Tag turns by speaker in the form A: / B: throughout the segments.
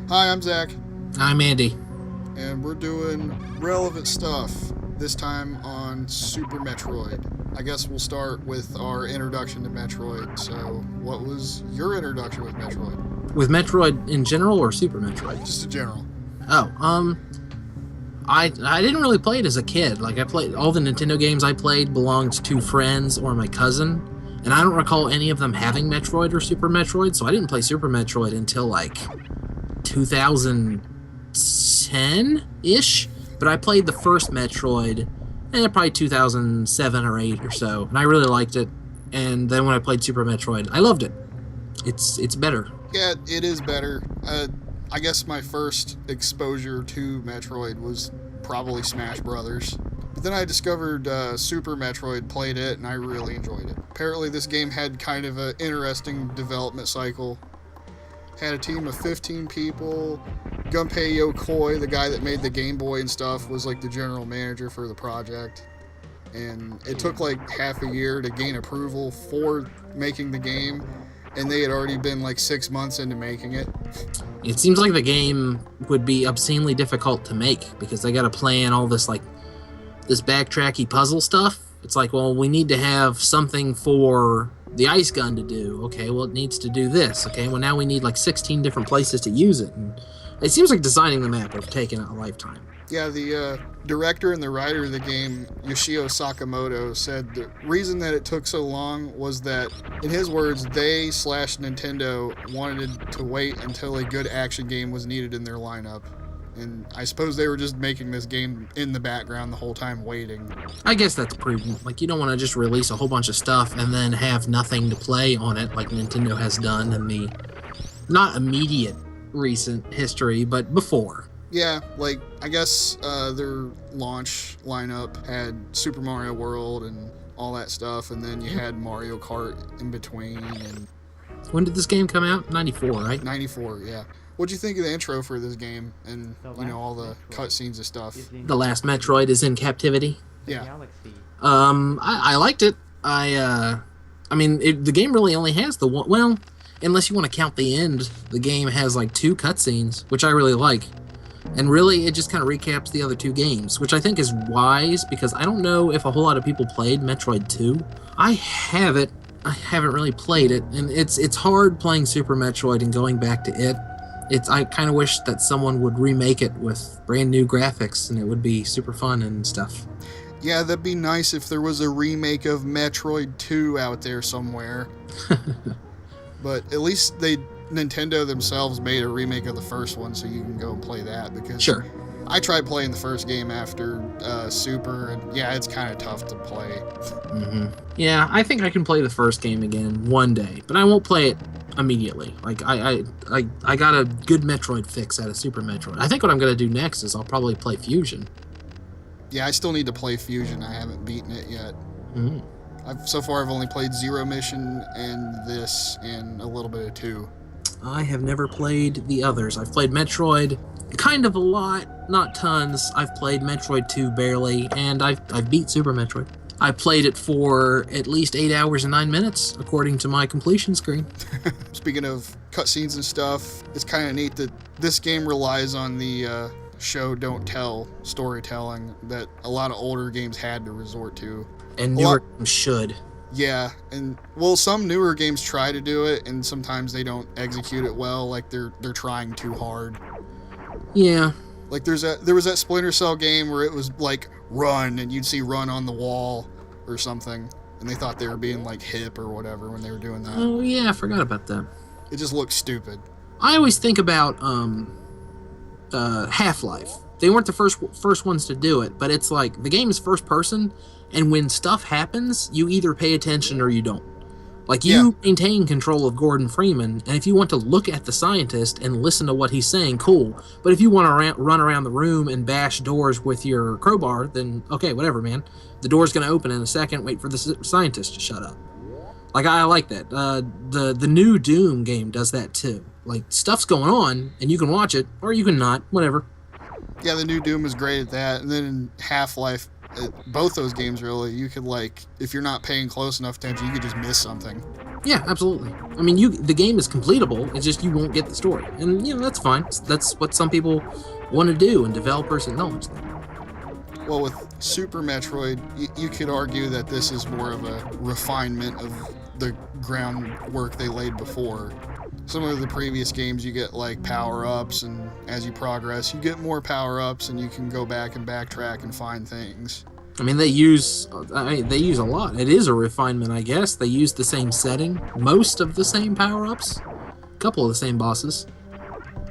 A: Hi, I'm Zach,
B: I'm Andy.
A: and we're doing relevant stuff, this time on Super Metroid. I guess we'll start with our introduction to Metroid. So, what was your introduction with Metroid?
B: With Metroid in general or Super Metroid?
A: Just in general.
B: Oh, I didn't really play it as a kid. Like I played all the Nintendo games I played belonged to friends or my cousin, and I don't recall any of them having Metroid or Super Metroid. So I didn't play Super Metroid until like 2010-ish. But I played the first Metroid, probably 2007 or 8 or so, and I really liked it. And then when I played Super Metroid, I loved it. It's better.
A: Yeah, it is better. I guess my first exposure to Metroid was probably Smash Brothers. But then I discovered Super Metroid, played it, and I really enjoyed it. Apparently this game had kind of an interesting development cycle. Had a team of 15 people. Gunpei Yokoi, the guy that made the Game Boy and stuff, was like the general manager for the project. And it took like half a year to gain approval for making the game. And they had already been like 6 months into making it.
B: It seems like the game would be obscenely difficult to make because they got to plan all this this backtracky puzzle stuff. It's like, well, we need to have something for the ice gun to do. Okay, well, it needs to do this. Okay, well, now we need like 16 different places to use it. And it seems like designing the map would have taken a lifetime.
A: Yeah, the director and the writer of the game, Yoshio Sakamoto, said the reason that it took so long was that, in his words, they/Nintendo wanted to wait until a good action game was needed in their lineup. And I suppose they were just making this game in the background the whole time waiting.
B: I guess that's prudent. Like, you don't want to just release a whole bunch of stuff and then have nothing to play on it like Nintendo has done in the not immediate recent history, but before.
A: Yeah, like, I guess their launch lineup had Super Mario World and all that stuff, and then you had Mario Kart in between, and...
B: When did this game come out? 94, right?
A: 94, yeah. What'd you think of the intro for this game, and, all the cutscenes and stuff?
B: The last Metroid is in captivity.
A: Yeah.
B: I liked it. The game really only has the one... Well, unless you want to count the end, the game has like 2 cutscenes, which I really like. And really, it just kind of recaps the other 2 games, which I think is wise, because I don't know if a whole lot of people played Metroid 2. I have it. I haven't really played it, and it's hard playing Super Metroid and going back to it. I kind of wish that someone would remake it with brand new graphics, and it would be super fun and stuff.
A: Yeah, that'd be nice if there was a remake of Metroid 2 out there somewhere. But at least Nintendo themselves made a remake of the first one, so you can go and play that. Because
B: sure.
A: I tried playing the first game after Super, and yeah, it's kind of tough to play.
B: Mm-hmm. Yeah, I think I can play the first game again one day, but I won't play it immediately. Like I got a good Metroid fix out of Super Metroid. I think what I'm gonna do next is I'll probably play Fusion.
A: Yeah, I still need to play Fusion. I haven't beaten it yet.
B: Mm-hmm.
A: So far, I've only played Zero Mission and this, and a little bit of 2.
B: I have never played the others. I've played Metroid kind of a lot, not tons. I've played Metroid 2 barely, and I've beat Super Metroid. I played it for at least 8 hours and 9 minutes, according to my completion screen.
A: Speaking of cutscenes and stuff, it's kind of neat that this game relies on the show don't tell storytelling that a lot of older games had to resort to.
B: And newer games should.
A: Yeah, and well, some newer games try to do it, and sometimes they don't execute it well. Like they're trying too hard.
B: Yeah.
A: Like there was that Splinter Cell game where it was like run, and you'd see run on the wall or something, and they thought they were being like hip or whatever when they were doing that.
B: Oh yeah, I forgot about that.
A: It just looks stupid.
B: I always think about Half-Life. They weren't the first ones to do it, but it's like the game is first person, and when stuff happens, you either pay attention or you don't. Like, you maintain control of Gordon Freeman, and if you want to look at the scientist and listen to what he's saying, cool. But if you want to run around the room and bash doors with your crowbar, then okay, whatever, man. The door's going to open in a second, wait for the scientist to shut up. Like, I like that. The new Doom game does that too. Like, stuff's going on, and you can watch it, or you can not, whatever.
A: Yeah, the new Doom is great at that. And then in Half-Life, both those games really, you could, like, if you're not paying close enough attention, you could just miss something.
B: Yeah, absolutely. I mean, the game is completable. It's just you won't get the story, and that's fine. That's what some people want to do, and developers acknowledge that.
A: Well, with Super Metroid, you could argue that this is more of a refinement of the groundwork they laid before. Some of the previous games, you get like power-ups, and as you progress, you get more power-ups, and you can go back and backtrack and find things.
B: I mean, they use a lot. It is a refinement, I guess. They use the same setting, most of the same power-ups, a couple of the same bosses.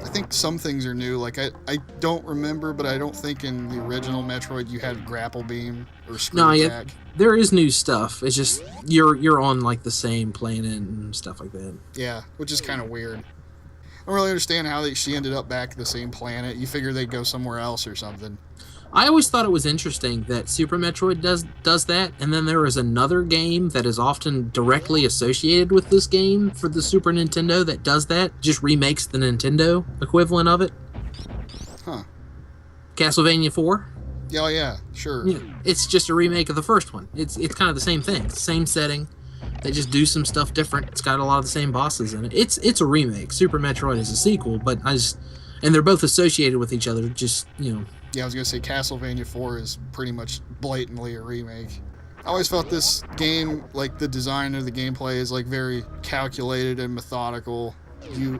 A: I think some things are new. Like, I don't remember, but I don't think in the original Metroid you had grapple beam or screw attack.
B: There is new stuff. It's just you're on like the same planet and stuff like that.
A: Yeah, which is kind of weird. I don't really understand how she ended up back at the same planet. You figure they'd go somewhere else or something.
B: I always thought it was interesting that Super Metroid does that, and then there is another game that is often directly associated with this game for the Super Nintendo that does that, just remakes the Nintendo equivalent of it.
A: Huh.
B: Castlevania 4?
A: Oh, yeah, sure.
B: Yeah, it's just a remake of the first one. It's kind of the same thing, same setting. They just do some stuff different. It's got a lot of the same bosses in it. It's a remake. Super Metroid is a sequel, but and they're both associated with each other, just,
A: Yeah, I was going to say Castlevania 4 is pretty much blatantly a remake. I always felt this game, like the design of the gameplay is like very calculated and methodical. You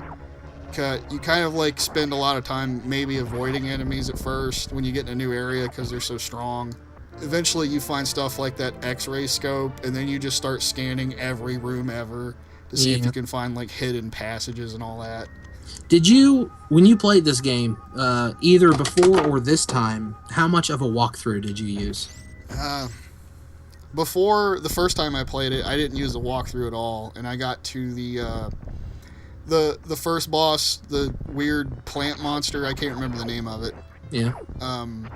A: kind of like spend a lot of time maybe avoiding enemies at first when you get in a new area because they're so strong. Eventually you find stuff like that X-ray scope, and then you just start scanning every room ever to see if you can find like hidden passages and all that.
B: Did you, when you played this game, either before or this time, how much of a walkthrough did you use?
A: Before, the first time I played it, I didn't use the walkthrough at all, and I got to the first boss, the weird plant monster. I can't remember the name of it.
B: Yeah.
A: And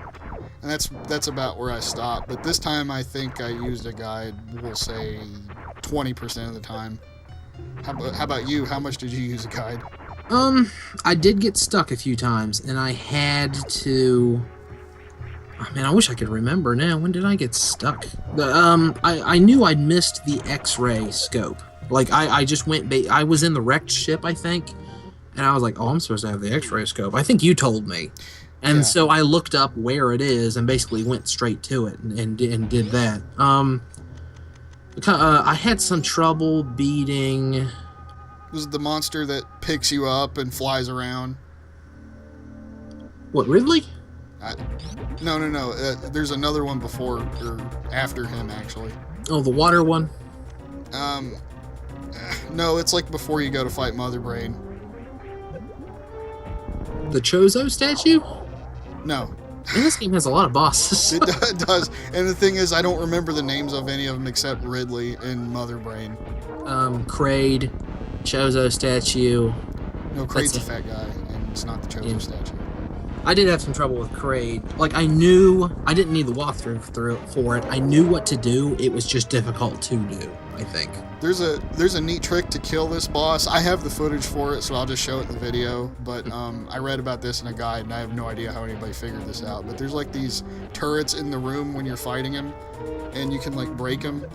A: that's about where I stopped. But this time, I think I used a guide. We'll say 20% of the time. How about you? How much did you use a guide?
B: I did get stuck a few times, and I had to... Oh, man, I wish I could remember now. When did I get stuck? I knew I'd missed the X-ray scope. Like, I just went... I was in the wrecked ship, I think, and I was like, oh, I'm supposed to have the X-ray scope. I think you told me. And so I looked up where it is and basically went straight to it and did that. I had some trouble beating...
A: Was it the monster that picks you up and flies around?
B: What, Ridley?
A: No. There's another one before or after him, actually.
B: Oh, the water one?
A: No, it's like before you go to fight Mother Brain.
B: The Chozo statue?
A: No.
B: And this game has a lot of bosses.
A: It does. And the thing is, I don't remember the names of any of them except Ridley and Mother Brain.
B: Kraid, Chozo statue.
A: No, Kraid's a fat guy, and it's not the Chozo statue.
B: I did have some trouble with Kraid. Like, I knew I didn't need the walkthrough for it. I knew what to do. It was just difficult to do, I think.
A: There's a neat trick to kill this boss. I have the footage for it, so I'll just show it in the video. But I read about this in a guide, and I have no idea how anybody figured this out. But there's like these turrets in the room when you're fighting him, and you can like break them.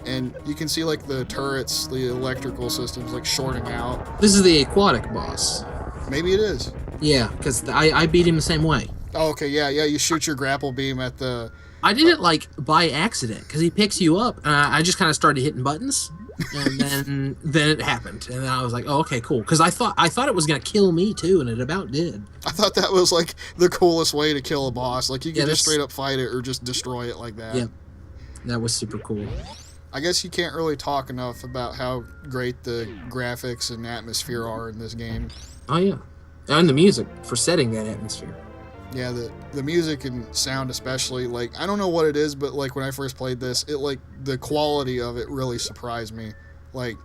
A: And you can see like the turrets, the electrical systems like shorting out.
B: This is the aquatic boss.
A: Maybe it is.
B: Yeah, because I beat him the same way.
A: Oh, okay, yeah. You shoot your grapple beam at the...
B: I did it like by accident because he picks you up, and I just kind of started hitting buttons, and then it happened, and then I was like, oh, okay, cool, because I thought it was gonna kill me too, and it about did.
A: I thought that was like the coolest way to kill a boss. Like you can just straight up fight it or just destroy it like that.
B: Yeah, that was super cool.
A: I guess you can't really talk enough about how great the graphics and atmosphere are in this game.
B: Oh yeah, and the music for setting that atmosphere.
A: Yeah, the music and sound especially, like, I don't know what it is, but like when I first played this, it like the quality of it really surprised me. Like,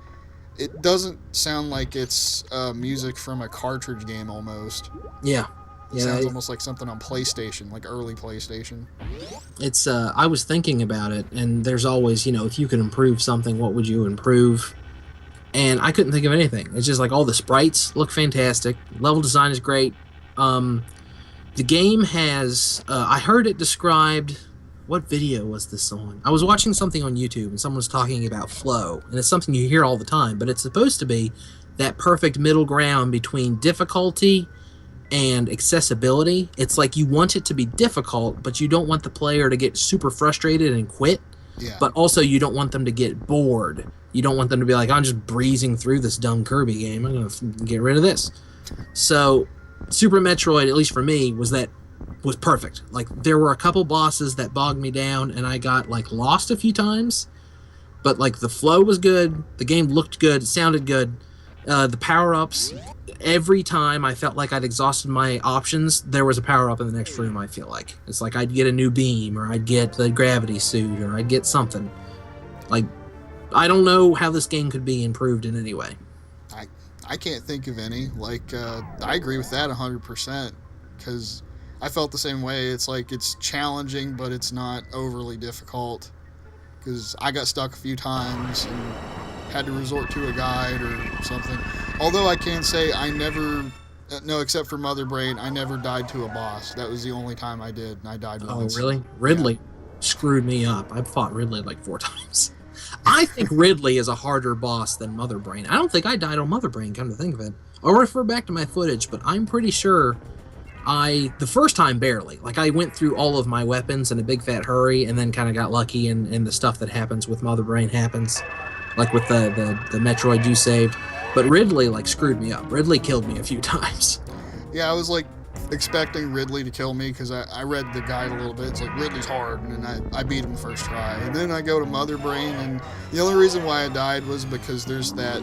A: it doesn't sound like it's music from a cartridge game almost.
B: Yeah.
A: It sounds almost like something on PlayStation, like early PlayStation.
B: It's I was thinking about it, and there's always, if you could improve something, what would you improve? And I couldn't think of anything. It's just like all the sprites look fantastic. Level design is great. The game has, I heard it described, what video was this on? I was watching something on YouTube and someone was talking about flow, and it's something you hear all the time, but it's supposed to be that perfect middle ground between difficulty and accessibility. It's like you want it to be difficult, but you don't want the player to get super frustrated and quit.
A: Yeah.
B: But also you don't want them to get bored. You don't want them to be like, I'm just breezing through this dumb Kirby game. I'm going to get rid of this. So Super Metroid, at least for me, was perfect. Like, there were a couple bosses that bogged me down, and I got, like, lost a few times. But, like, the flow was good. The game looked good. It sounded good. The power-ups, every time I felt like I'd exhausted my options, there was a power-up in the next room, I feel like. It's like I'd get a new beam, or I'd get the gravity suit, or I'd get something. Like, I don't know how this game could be improved in any way.
A: I can't think of any. Like, I agree with that 100%, because I felt the same way. It's like, it's challenging, but it's not overly difficult, because I got stuck a few times and had to resort to a guide or something. Although I can say I never, no, except for Mother Brain, I never died to a boss. That was the only time I did, and I died once.
B: Oh, really? Ridley screwed me up. I've fought Ridley like 4 times. I think Ridley is a harder boss than Mother Brain. I don't think I died on Mother Brain, come to think of it. I'll refer back to my footage, but I'm pretty sure the first time barely. Like, I went through all of my weapons in a big fat hurry and then kind of got lucky, and the stuff that happens with Mother Brain happens. Like with the Metroid you saved. But Ridley, like, screwed me up. Ridley killed me a few times.
A: Yeah, I was, like, expecting Ridley to kill me, because I read the guide a little bit. It's like, Ridley's hard, and then I beat him first try. And then I go to Mother Brain, and the only reason why I died was because there's that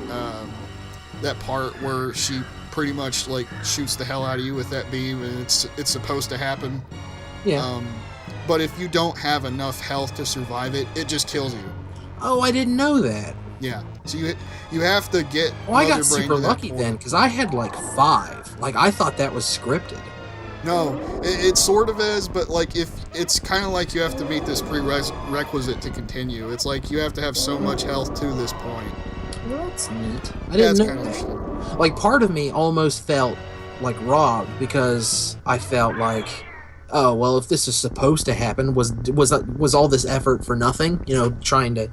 A: part where she pretty much, like, shoots the hell out of you with that beam, and it's supposed to happen.
B: Yeah.
A: But if you don't have enough health to survive it, it just kills you.
B: Oh, I didn't know that.
A: Yeah, so you have to get.
B: Well, I got super lucky then, because I had like 5. Like, I thought that was scripted.
A: No, it sort of is, but like, if it's kind of like you have to meet this prerequisite to continue. It's like you have to have so much health to this point.
B: Well, that's neat. I didn't know
A: kind of
B: that.
A: interesting.
B: Like, part of me almost felt like robbed, because I felt like, oh well, if this is supposed to happen, was all this effort for nothing? You know, trying to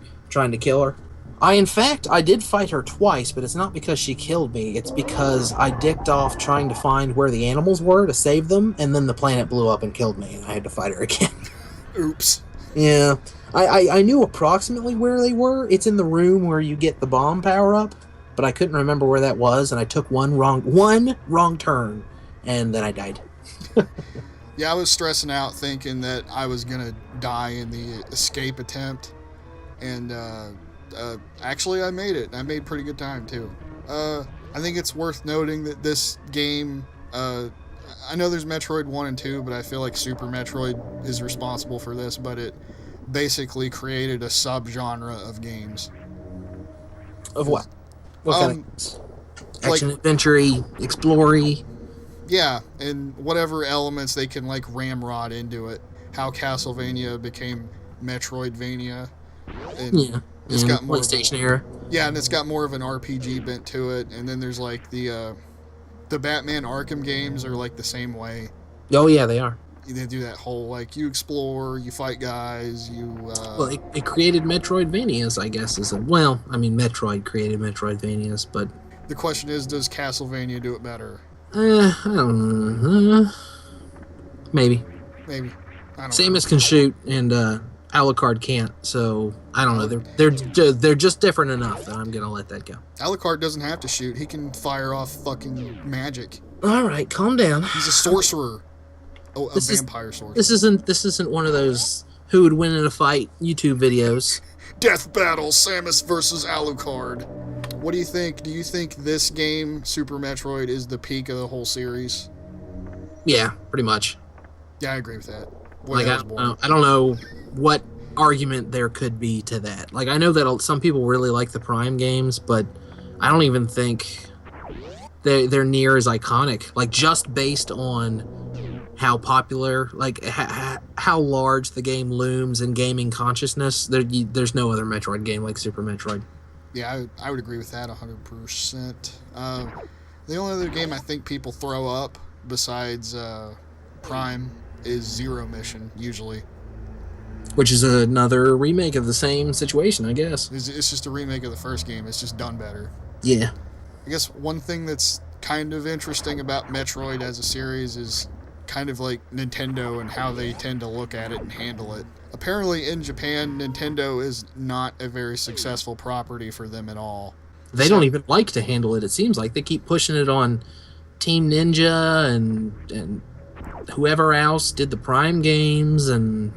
B: kill her. I did fight her twice, but it's not because she killed me. It's because I dicked off trying to find where the animals were to save them, and then the planet blew up and killed me, and I had to fight her again.
A: Oops.
B: Yeah. I knew approximately where they were. It's in the room where you get the bomb power-up, but I couldn't remember where that was, and I took one wrong turn, and then I died.
A: Yeah, I was stressing out thinking that I was going to die in the escape attempt, and actually I made it. I made pretty good time too. I think it's worth noting that this game, I know there's Metroid 1 and 2, but I feel like Super Metroid is responsible for this, but it basically created a subgenre of games.
B: Of what? What kind of games? Action,
A: like,
B: adventure-y, explory.
A: Yeah, and whatever elements they can, like, ramrod into it. How Castlevania became Metroidvania. And
B: Yeah.
A: it's got more
B: PlayStation era.
A: Yeah, and it's got more of an RPG bent to it. And then there's, like, the Batman Arkham games are, like, the same way.
B: Oh yeah, they are.
A: They do that whole, like, you explore, you fight guys, you...
B: Well, it created Metroidvanias, I guess. Metroid created Metroidvanias, but...
A: The question is, does Castlevania do it better?
B: I don't know. Maybe.
A: Maybe. I don't know.
B: Samus can shoot, and Alucard can't, so I don't know. They're just different enough that I'm gonna let that go.
A: Alucard doesn't have to shoot. He can fire off fucking magic.
B: All right, calm down.
A: He's a sorcerer. Oh, a vampire sorcerer.
B: This isn't one of those who would win in a fight YouTube videos.
A: Death battle, Samus versus Alucard. What do you think? Do you think this game, Super Metroid, is the peak of the whole series?
B: Yeah, pretty much.
A: Yeah, I agree with that. Boy,
B: Like,
A: that was boring.
B: I don't know what argument there could be to that. Like, I know that some people really like the Prime games, but I don't even think they're near as iconic. Like, just based on how popular, like, how large the game looms in gaming consciousness, there's no other Metroid game like Super Metroid.
A: Yeah, I would agree with that 100%. The only other game I think people throw up besides Prime is Zero Mission, usually.
B: which is another remake of the same situation, I guess.
A: It's just a remake of the first game. It's just done better.
B: Yeah.
A: I guess one thing that's kind of interesting about Metroid as a series is kind of like Nintendo and how they tend to look at it and handle it. Apparently in Japan, Nintendo is not a very successful property for them at all.
B: They don't even like to handle it, it seems like. They keep pushing it on Team Ninja and whoever else did the Prime games. And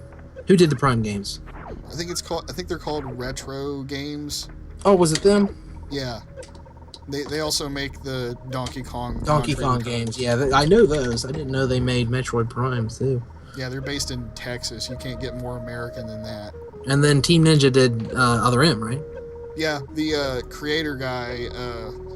B: who did the Prime games?
A: I think they're called retro games.
B: Oh, was it them?
A: Yeah. They also make the Donkey Kong
B: games. Yeah, I know those. I didn't know they made Metroid Primes too.
A: Yeah, they're based in Texas. You can't get more American than that.
B: And then Team Ninja did Other M, right?
A: Yeah, the creator guy,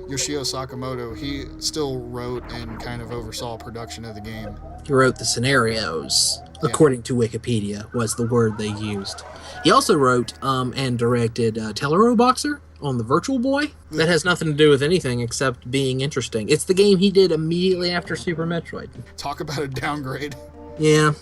A: Yoshio Sakamoto, he still wrote and kind of oversaw production of the game.
B: He wrote the scenarios, according to Wikipedia, was the word they used. He also wrote and directed Tellero Boxer on the Virtual Boy. That has nothing to do with anything except being interesting. It's the game he did immediately after Super Metroid.
A: Talk about a downgrade.
B: Yeah.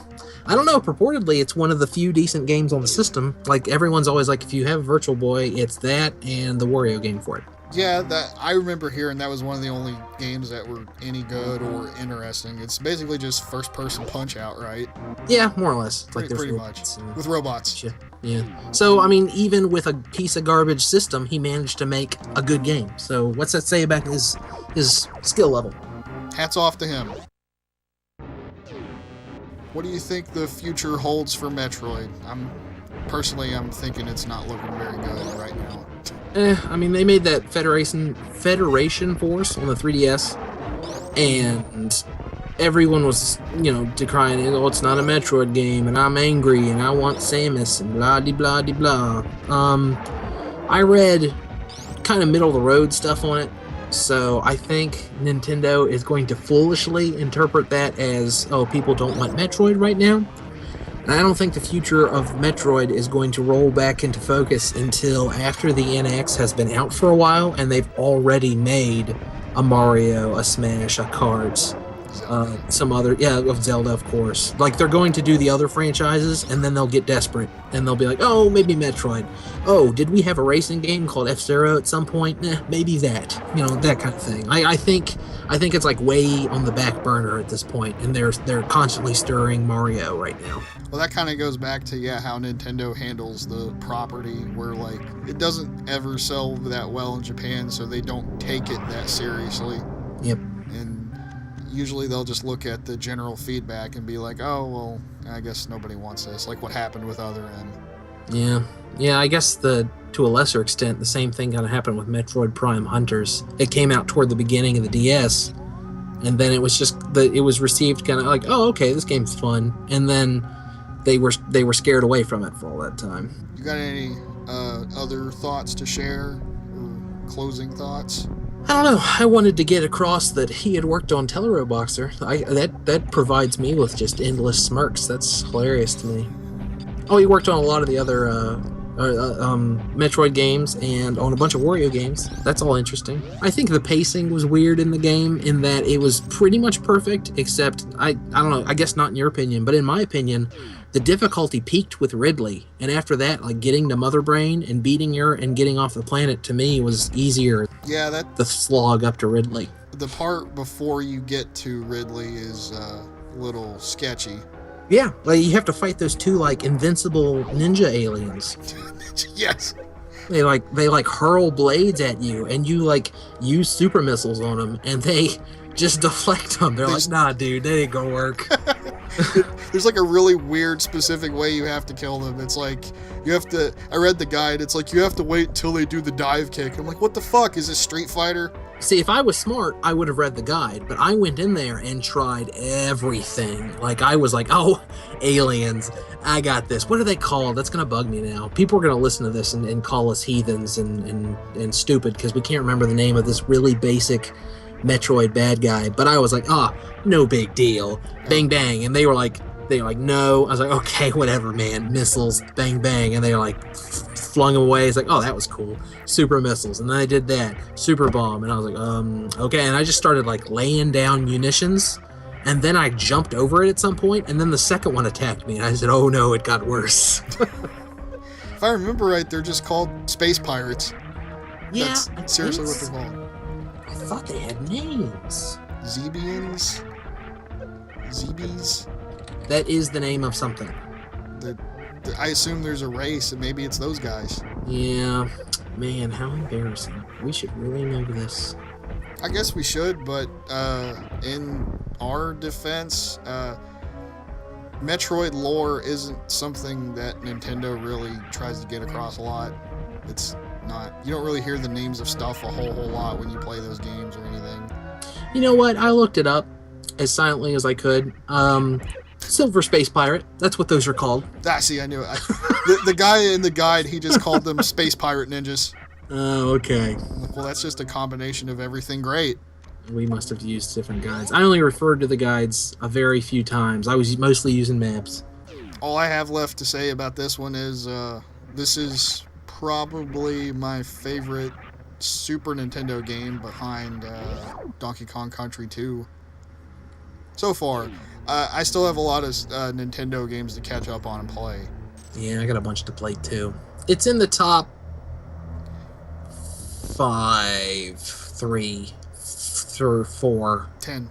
B: I don't know, purportedly it's one of the few decent games on the system. Like, everyone's always like, if you have Virtual Boy, it's that and the Wario game for it.
A: Yeah, that I remember hearing that was one of the only games that were any good or interesting. It's basically just first-person Punch-Out, right?
B: Yeah, more or less.
A: Pretty much. With robots.
B: Yeah. So, I mean, even with a piece of garbage system, he managed to make a good game. So, what's that say about his skill level?
A: Hats off to him. What do you think the future holds for Metroid? Personally, I'm thinking it's not looking very good right now.
B: I mean, they made that Federation Force on the 3DS, and everyone was, decrying it. Oh, it's not a Metroid game, and I'm angry, and I want Samus, and blah de blah de blah. I read kind of middle of the road stuff on it, so I think Nintendo is going to foolishly interpret that as, oh, people don't want Metroid right now. And I don't think the future of Metroid is going to roll back into focus until after the NX has been out for a while and they've already made a Mario, a Smash, a Kart, some other, of Zelda, of course. Like, they're going to do the other franchises, and then they'll get desperate, and they'll be like, oh, maybe Metroid. Oh, did we have a racing game called F-Zero at some point? Maybe that. That kind of thing. I think it's like way on the back burner at this point, and they're constantly stirring Mario right now.
A: Well, that kind of goes back to, how Nintendo handles the property, where, like, it doesn't ever sell that well in Japan, so they don't take it that seriously.
B: Yep.
A: And usually they'll just look at the general feedback and be like, oh, well, I guess nobody wants this, like what happened with Other M.
B: Yeah, I guess to a lesser extent, the same thing kind of happened with Metroid Prime Hunters. It came out toward the beginning of the DS, and then it was just, it was received kind of like, oh, okay, this game's fun, and then they were scared away from it for all that time. You
A: got any other thoughts to share, or closing thoughts?
B: I don't know. I wanted to get across that he had worked on Tellero Boxer. That provides me with just endless smirks. That's hilarious to me. Oh, he worked on a lot of the other Metroid games and on a bunch of Wario games. That's all interesting. I think the pacing was weird in the game in that it was pretty much perfect, except, I don't know, I guess not in your opinion, but in my opinion, the difficulty peaked with Ridley, and after that, like, getting to Mother Brain and beating her and getting off the planet, to me, was easier.
A: Yeah,
B: the slog up to Ridley.
A: The part before you get to Ridley is a little sketchy.
B: Yeah, like, you have to fight those two, like, invincible ninja aliens.
A: Yes.
B: They hurl blades at you, and you, like, use super missiles on them, and they just deflect them. They're like, nah, dude, that ain't gonna work.
A: There's like a really weird specific way you have to kill them. It's like I read the guide, it's like you have to wait till they do the dive kick. I'm like, what the fuck? Is this Street Fighter?
B: See, if I was smart, I would have read the guide, but I went in there and tried everything. Like, I was like, oh, aliens, I got this. What are they called? That's gonna bug me now. People are gonna listen to this and call us heathens and stupid because we can't remember the name of this really basic Metroid bad guy. But I was like, no big deal. Bang bang. And they were like, no. I was like, okay, whatever, man. Missiles, bang bang. And they like flung them away. It's like, oh, that was cool. Super missiles. And then I did that. Super bomb. And I was like, okay. And I just started like laying down munitions and then I jumped over it at some point, and then the second one attacked me, and I said, "Oh no, it got worse."
A: If I remember right, they're just called space pirates.
B: Yeah,
A: That's seriously what they're called.
B: I thought they had names.
A: Zebians? Zebies?
B: That is the name of something.
A: I assume there's a race, and maybe it's those guys.
B: Yeah, man, how embarrassing. We should really know this.
A: I guess we should, but in our defense, Metroid lore isn't something that Nintendo really tries to get across a lot. It's not. You don't really hear the names of stuff a whole lot when you play those games or anything.
B: You know what? I looked it up as silently as I could. Silver Space Pirate. That's what those are called.
A: See, I knew it. The guy in the guide, he just called them Space Pirate Ninjas.
B: Oh, okay.
A: Well, that's just a combination of everything great.
B: We must have used different guides. I only referred to the guides a very few times. I was mostly using maps.
A: All I have left to say about this one is this is probably my favorite Super Nintendo game behind Donkey Kong Country 2 so far. I still have a lot of Nintendo games to catch up on and play.
B: Yeah, I got a bunch to play too. It's in the top 5, 3, or 4.
A: 10.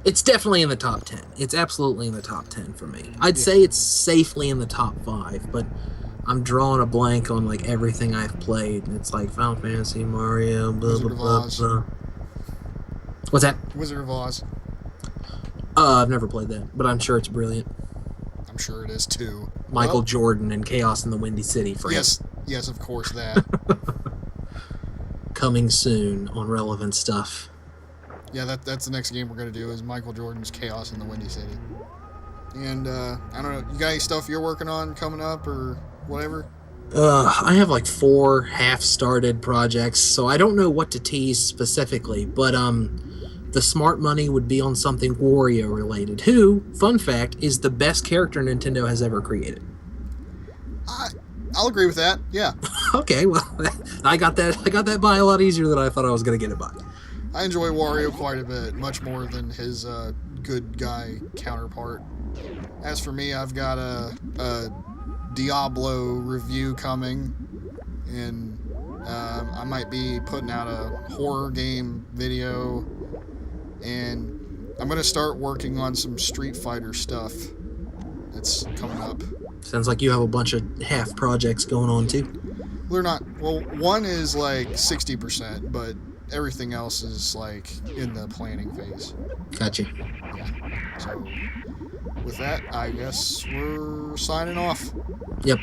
B: It's definitely in the top 10. It's absolutely in the top 10 for me. I'd say it's safely in the top 5, but I'm drawing a blank on like everything I've played, and it's like Final Fantasy, Mario, blah
A: Wizard
B: blah
A: of
B: blah blah. What's that?
A: Wizard of Oz.
B: I've never played that, but I'm sure it's brilliant.
A: I'm sure it is too.
B: Michael Jordan and Chaos in the Windy City.
A: Yes, of course that.
B: Coming soon on relevant stuff.
A: Yeah, that's the next game we're gonna do is Michael Jordan's Chaos in the Windy City. And I don't know, you got any stuff you're working on coming up or whatever?
B: I have like 4 half-started projects, so I don't know what to tease specifically, but the smart money would be on something Wario related, who, fun fact, is the best character Nintendo has ever created.
A: I'll agree with that. Yeah.
B: Okay, well, I got that by a lot easier than I thought I was going to get it by.
A: I enjoy Wario quite a bit, much more than his good guy counterpart. As for me, I've got a Diablo review coming, and I might be putting out a horror game video, and I'm going to start working on some Street Fighter stuff that's coming up.
B: Sounds like you have a bunch of half projects going on too.
A: They're not, well, one is like 60%, but everything else is like in the planning phase.
B: Gotcha.
A: Yeah. So with that, I guess we're signing off.
B: Yep.